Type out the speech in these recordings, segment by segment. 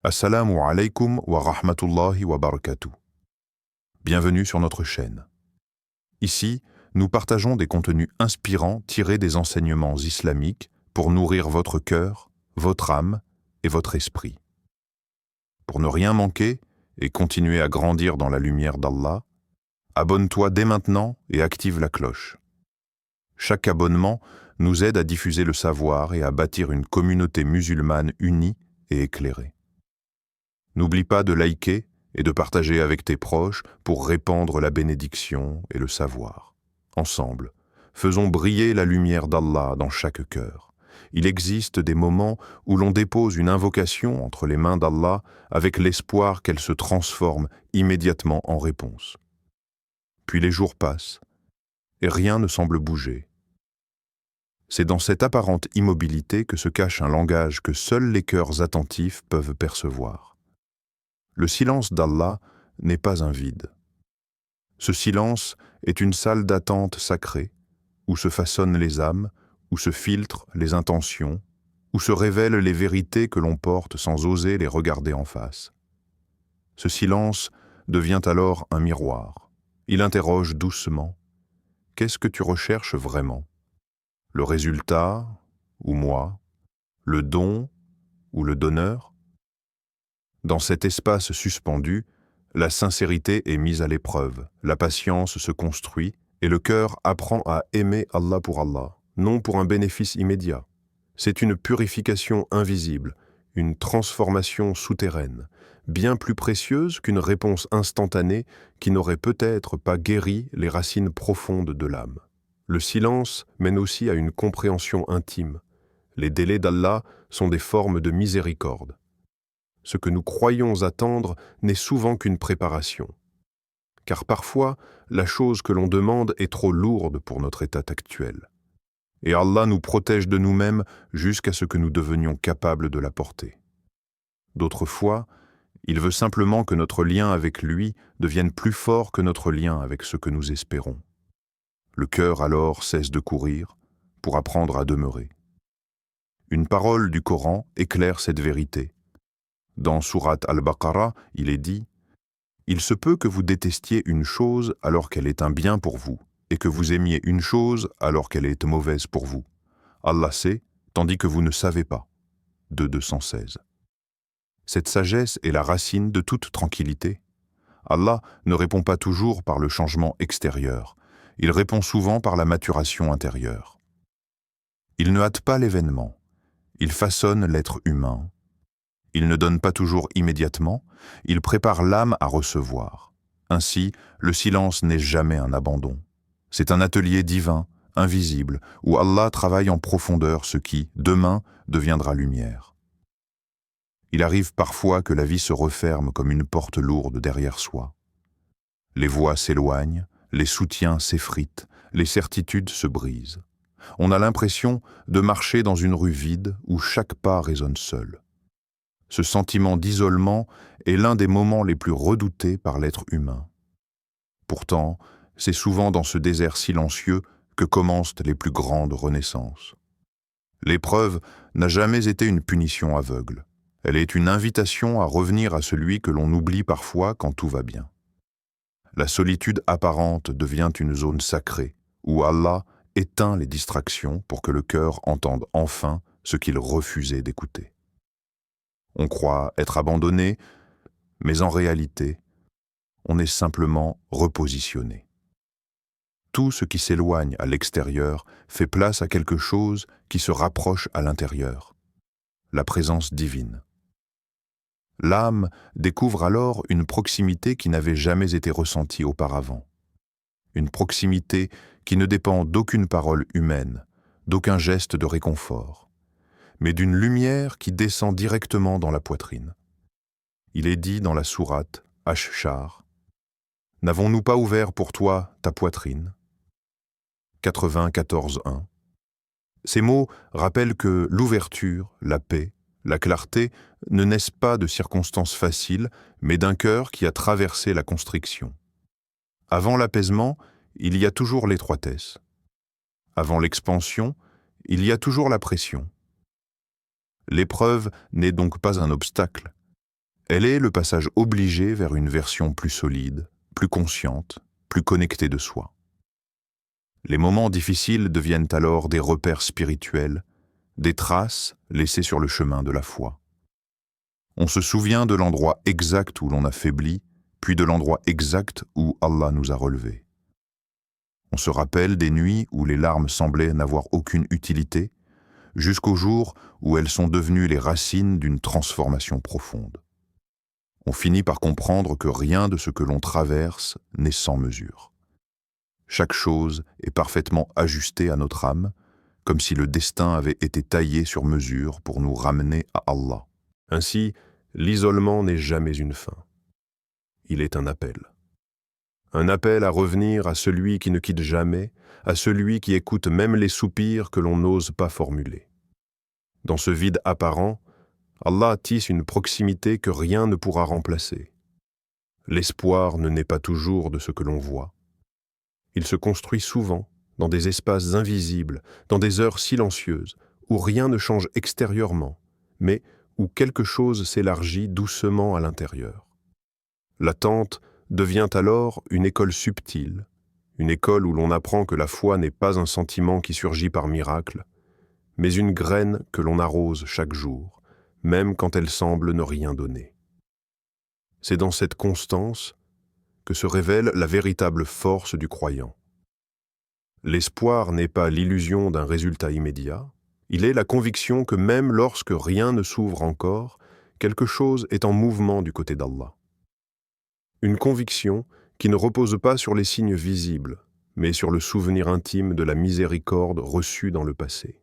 Assalamu alaikum wa rahmatullahi wa barakatuh. Bienvenue sur notre chaîne. Ici, nous partageons des contenus inspirants tirés des enseignements islamiques pour nourrir votre cœur, votre âme et votre esprit. Pour ne rien manquer et continuer à grandir dans la lumière d'Allah, abonne-toi dès maintenant et active la cloche. Chaque abonnement nous aide à diffuser le savoir et à bâtir une communauté musulmane unie et éclairée. N'oublie pas de liker et de partager avec tes proches pour répandre la bénédiction et le savoir. Ensemble, faisons briller la lumière d'Allah dans chaque cœur. Il existe des moments où l'on dépose une invocation entre les mains d'Allah avec l'espoir qu'elle se transforme immédiatement en réponse. Puis les jours passent et rien ne semble bouger. C'est dans cette apparente immobilité que se cache un langage que seuls les cœurs attentifs peuvent percevoir. Le silence d'Allah n'est pas un vide. Ce silence est une salle d'attente sacrée, où se façonnent les âmes, où se filtrent les intentions, où se révèlent les vérités que l'on porte sans oser les regarder en face. Ce silence devient alors un miroir. Il interroge doucement. Qu'est-ce que tu recherches vraiment? Le résultat ou moi? Le don ou le donneur? Dans cet espace suspendu, la sincérité est mise à l'épreuve, la patience se construit et le cœur apprend à aimer Allah pour Allah, non pour un bénéfice immédiat. C'est une purification invisible, une transformation souterraine, bien plus précieuse qu'une réponse instantanée qui n'aurait peut-être pas guéri les racines profondes de l'âme. Le silence mène aussi à une compréhension intime. Les délais d'Allah sont des formes de miséricorde. Ce que nous croyons attendre n'est souvent qu'une préparation. Car parfois, la chose que l'on demande est trop lourde pour notre état actuel. Et Allah nous protège de nous-mêmes jusqu'à ce que nous devenions capables de la porter. D'autres fois, il veut simplement que notre lien avec lui devienne plus fort que notre lien avec ce que nous espérons. Le cœur alors cesse de courir pour apprendre à demeurer. Une parole du Coran éclaire cette vérité. Dans Sourate Al-Baqarah, il est dit « Il se peut que vous détestiez une chose alors qu'elle est un bien pour vous, et que vous aimiez une chose alors qu'elle est mauvaise pour vous. Allah sait, tandis que vous ne savez pas. » 2:216. Cette sagesse est la racine de toute tranquillité. Allah ne répond pas toujours par le changement extérieur, il répond souvent par la maturation intérieure. Il ne hâte pas l'événement, il façonne l'être humain. Il ne donne pas toujours immédiatement, il prépare l'âme à recevoir. Ainsi, le silence n'est jamais un abandon. C'est un atelier divin, invisible, où Allah travaille en profondeur ce qui, demain, deviendra lumière. Il arrive parfois que la vie se referme comme une porte lourde derrière soi. Les voix s'éloignent, les soutiens s'effritent, les certitudes se brisent. On a l'impression de marcher dans une rue vide où chaque pas résonne seul. Ce sentiment d'isolement est l'un des moments les plus redoutés par l'être humain. Pourtant, c'est souvent dans ce désert silencieux que commencent les plus grandes renaissances. L'épreuve n'a jamais été une punition aveugle. Elle est une invitation à revenir à celui que l'on oublie parfois quand tout va bien. La solitude apparente devient une zone sacrée, où Allah éteint les distractions pour que le cœur entende enfin ce qu'il refusait d'écouter. On croit être abandonné, mais en réalité, on est simplement repositionné. Tout ce qui s'éloigne à l'extérieur fait place à quelque chose qui se rapproche à l'intérieur, la présence divine. L'âme découvre alors une proximité qui n'avait jamais été ressentie auparavant. Une proximité qui ne dépend d'aucune parole humaine, d'aucun geste de réconfort, mais d'une lumière qui descend directement dans la poitrine. Il est dit dans la sourate Ash-Shar, « N'avons-nous pas ouvert pour toi ta poitrine » 94:1. Ces mots rappellent que l'ouverture, la paix, la clarté ne naissent pas de circonstances faciles, mais d'un cœur qui a traversé la constriction. Avant l'apaisement, il y a toujours l'étroitesse. Avant l'expansion, il y a toujours la pression. L'épreuve n'est donc pas un obstacle, Elle est le passage obligé vers une version plus solide, plus consciente, plus connectée de soi. Les moments difficiles deviennent alors des repères spirituels, des traces laissées sur le chemin de la foi. On se souvient de l'endroit exact où l'on a faibli, puis de l'endroit exact où Allah nous a relevés. On se rappelle des nuits où les larmes semblaient n'avoir aucune utilité, jusqu'au jour où elles sont devenues les racines d'une transformation profonde. On finit par comprendre que rien de ce que l'on traverse n'est sans mesure. Chaque chose est parfaitement ajustée à notre âme, comme si le destin avait été taillé sur mesure pour nous ramener à Allah. Ainsi, l'isolement n'est jamais une fin. Il est un appel. Un appel à revenir à celui qui ne quitte jamais, à celui qui écoute même les soupirs que l'on n'ose pas formuler. Dans ce vide apparent, Allah tisse une proximité que rien ne pourra remplacer. L'espoir ne naît pas toujours de ce que l'on voit. Il se construit souvent dans des espaces invisibles, dans des heures silencieuses, où rien ne change extérieurement, mais où quelque chose s'élargit doucement à l'intérieur. L'attente devient alors une école subtile, une école où l'on apprend que la foi n'est pas un sentiment qui surgit par miracle, mais une graine que l'on arrose chaque jour, même quand elle semble ne rien donner. C'est dans cette constance que se révèle la véritable force du croyant. L'espoir n'est pas l'illusion d'un résultat immédiat, il est la conviction que même lorsque rien ne s'ouvre encore, quelque chose est en mouvement du côté d'Allah. Une conviction qui ne repose pas sur les signes visibles, mais sur le souvenir intime de la miséricorde reçue dans le passé.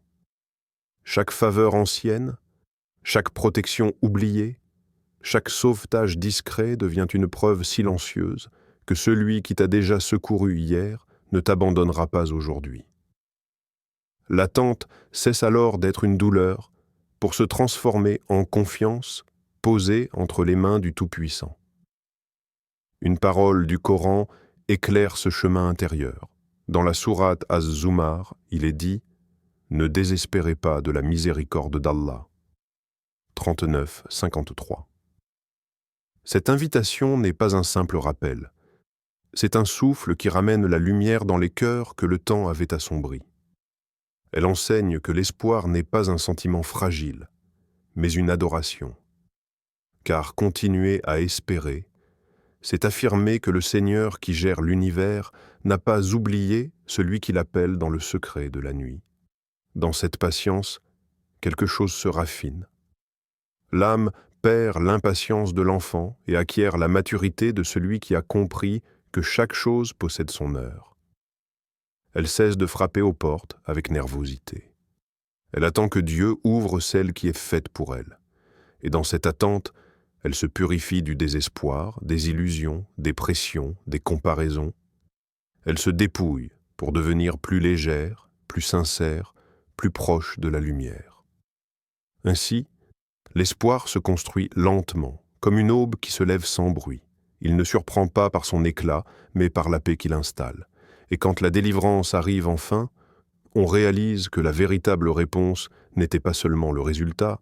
Chaque faveur ancienne, chaque protection oubliée, chaque sauvetage discret devient une preuve silencieuse que celui qui t'a déjà secouru hier ne t'abandonnera pas aujourd'hui. L'attente cesse alors d'être une douleur pour se transformer en confiance posée entre les mains du Tout-Puissant. Une parole du Coran éclaire ce chemin intérieur. Dans la sourate Az-Zumar, il est dit « Ne désespérez pas de la miséricorde d'Allah » 39-53. Cette invitation n'est pas un simple rappel. C'est un souffle qui ramène la lumière dans les cœurs que le temps avait assombris. Elle enseigne que l'espoir n'est pas un sentiment fragile, mais une adoration. Car continuer à espérer, c'est affirmer que le Seigneur qui gère l'univers n'a pas oublié celui qui l'appelle dans le secret de la nuit. Dans cette patience, quelque chose se raffine. L'âme perd l'impatience de l'enfant et acquiert la maturité de celui qui a compris que chaque chose possède son heure. Elle cesse de frapper aux portes avec nervosité. Elle attend que Dieu ouvre celle qui est faite pour elle. Et dans cette attente, elle se purifie du désespoir, des illusions, des pressions, des comparaisons. Elle se dépouille pour devenir plus légère, plus sincère, plus proche de la lumière. Ainsi, l'espoir se construit lentement, comme une aube qui se lève sans bruit. Il ne surprend pas par son éclat, mais par la paix qu'il installe. Et quand la délivrance arrive enfin, on réalise que la véritable réponse n'était pas seulement le résultat,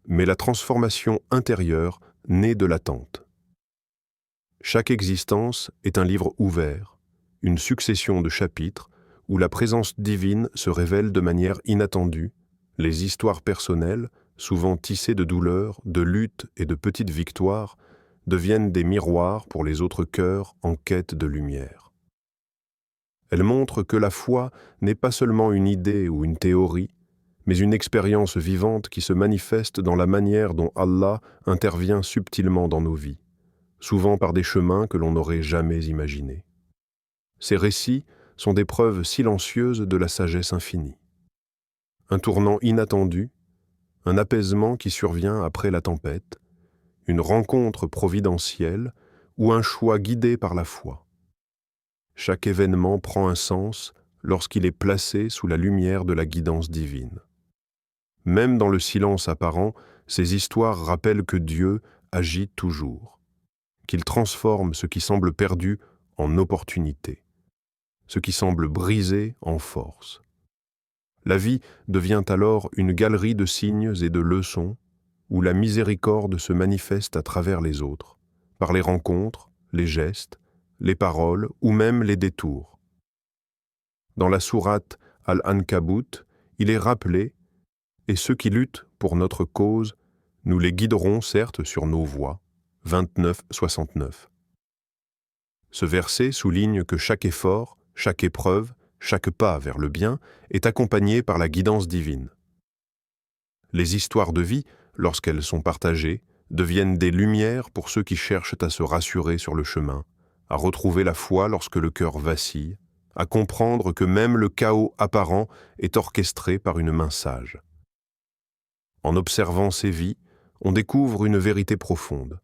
mais la transformation intérieure née de l'attente. Chaque existence est un livre ouvert, une succession de chapitres où la présence divine se révèle de manière inattendue, les histoires personnelles, souvent tissées de douleurs, de luttes et de petites victoires, deviennent des miroirs pour les autres cœurs en quête de lumière. Elles montrent que la foi n'est pas seulement une idée ou une théorie, mais une expérience vivante qui se manifeste dans la manière dont Allah intervient subtilement dans nos vies, souvent par des chemins que l'on n'aurait jamais imaginés. Ces récits sont des preuves silencieuses de la sagesse infinie. Un tournant inattendu, un apaisement qui survient après la tempête, une rencontre providentielle ou un choix guidé par la foi. Chaque événement prend un sens lorsqu'il est placé sous la lumière de la guidance divine. Même dans le silence apparent, ces histoires rappellent que Dieu agit toujours, qu'il transforme ce qui semble perdu en opportunité, ce qui semble brisé en force. La vie devient alors une galerie de signes et de leçons, où la miséricorde se manifeste à travers les autres, par les rencontres, les gestes, les paroles ou même les détours. Dans la sourate Al-Ankabut, il est rappelé « Et ceux qui luttent pour notre cause, nous les guiderons certes sur nos voies » 29-69. Ce verset souligne que chaque effort, chaque épreuve, chaque pas vers le bien est accompagné par la guidance divine. Les histoires de vie, lorsqu'elles sont partagées, deviennent des lumières pour ceux qui cherchent à se rassurer sur le chemin, à retrouver la foi lorsque le cœur vacille, à comprendre que même le chaos apparent est orchestré par une main sage. En observant ces vies, on découvre une vérité profonde.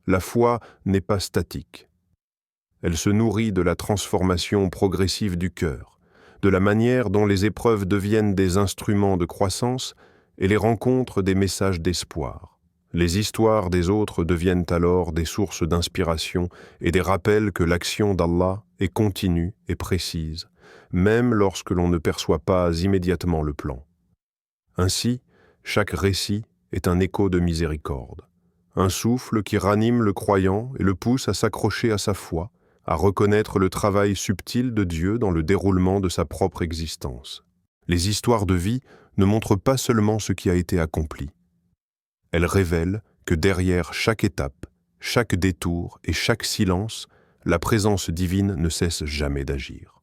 La foi n'est pas statique. Elle se nourrit de la transformation progressive du cœur, de la manière dont les épreuves deviennent des instruments de croissance et les rencontres des messages d'espoir. Les histoires des autres deviennent alors des sources d'inspiration et des rappels que l'action d'Allah est continue et précise, même lorsque l'on ne perçoit pas immédiatement le plan. Ainsi, chaque récit est un écho de miséricorde, un souffle qui ranime le croyant et le pousse à s'accrocher à sa foi, à reconnaître le travail subtil de Dieu dans le déroulement de sa propre existence. Les histoires de vie ne montrent pas seulement ce qui a été accompli. Elles révèlent que derrière chaque étape, chaque détour et chaque silence, la présence divine ne cesse jamais d'agir.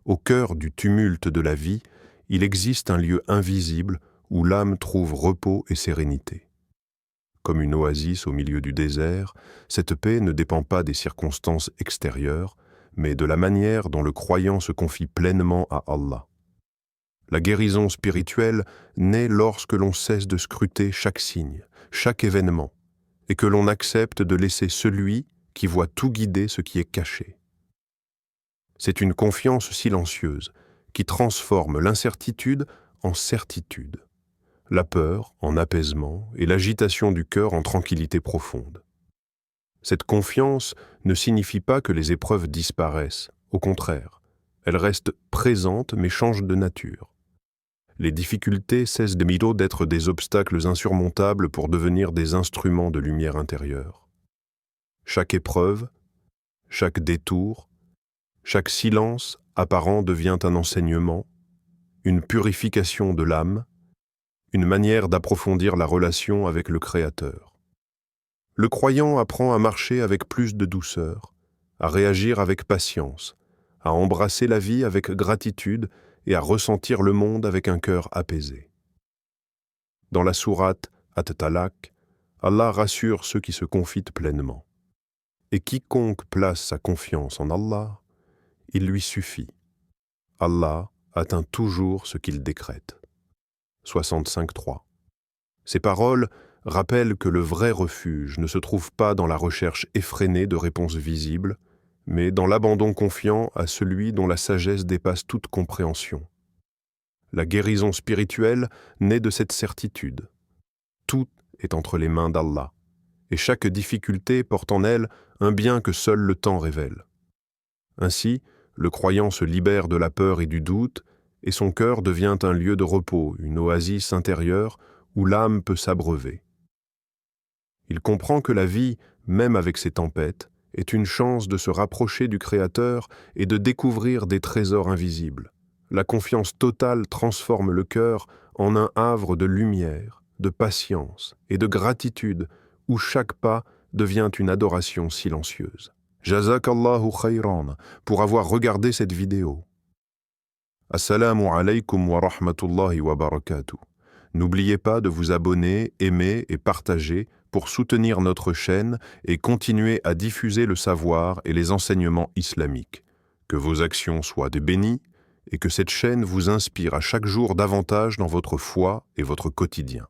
Au cœur du tumulte de la vie, il existe un lieu invisible où l'âme trouve repos et sérénité. Comme une oasis au milieu du désert, cette paix ne dépend pas des circonstances extérieures, mais de la manière dont le croyant se confie pleinement à Allah. La guérison spirituelle naît lorsque l'on cesse de scruter chaque signe, chaque événement, et que l'on accepte de laisser celui qui voit tout guider ce qui est caché. C'est une confiance silencieuse qui transforme l'incertitude en certitude, la peur en apaisement et l'agitation du cœur en tranquillité profonde. Cette confiance ne signifie pas que les épreuves disparaissent, au contraire, elles restent présentes mais changent de nature. Les difficultés cessent d'être des obstacles insurmontables pour devenir des instruments de lumière intérieure. Chaque épreuve, chaque détour, chaque silence apparent devient un enseignement, une purification de l'âme, une manière d'approfondir la relation avec le Créateur. Le croyant apprend à marcher avec plus de douceur, à réagir avec patience, à embrasser la vie avec gratitude et à ressentir le monde avec un cœur apaisé. Dans la sourate At-Talaq, Allah rassure ceux qui se confient pleinement. Et quiconque place sa confiance en Allah, il lui suffit. Allah atteint toujours ce qu'il décrète. 65.3. Ces paroles rappellent que le vrai refuge ne se trouve pas dans la recherche effrénée de réponses visibles, mais dans l'abandon confiant à celui dont la sagesse dépasse toute compréhension. La guérison spirituelle naît de cette certitude. Tout est entre les mains d'Allah, et chaque difficulté porte en elle un bien que seul le temps révèle. Ainsi, le croyant se libère de la peur et du doute, et son cœur devient un lieu de repos, une oasis intérieure où l'âme peut s'abreuver. Il comprend que la vie, même avec ses tempêtes, est une chance de se rapprocher du Créateur et de découvrir des trésors invisibles. La confiance totale transforme le cœur en un havre de lumière, de patience et de gratitude où chaque pas devient une adoration silencieuse. Jazakallahu khayran pour avoir regardé cette vidéo. Assalamu alaykum wa rahmatullahi wa barakatuh. N'oubliez pas de vous abonner, aimer et partager pour soutenir notre chaîne et continuer à diffuser le savoir et les enseignements islamiques. Que vos actions soient des bénies et que cette chaîne vous inspire à chaque jour davantage dans votre foi et votre quotidien.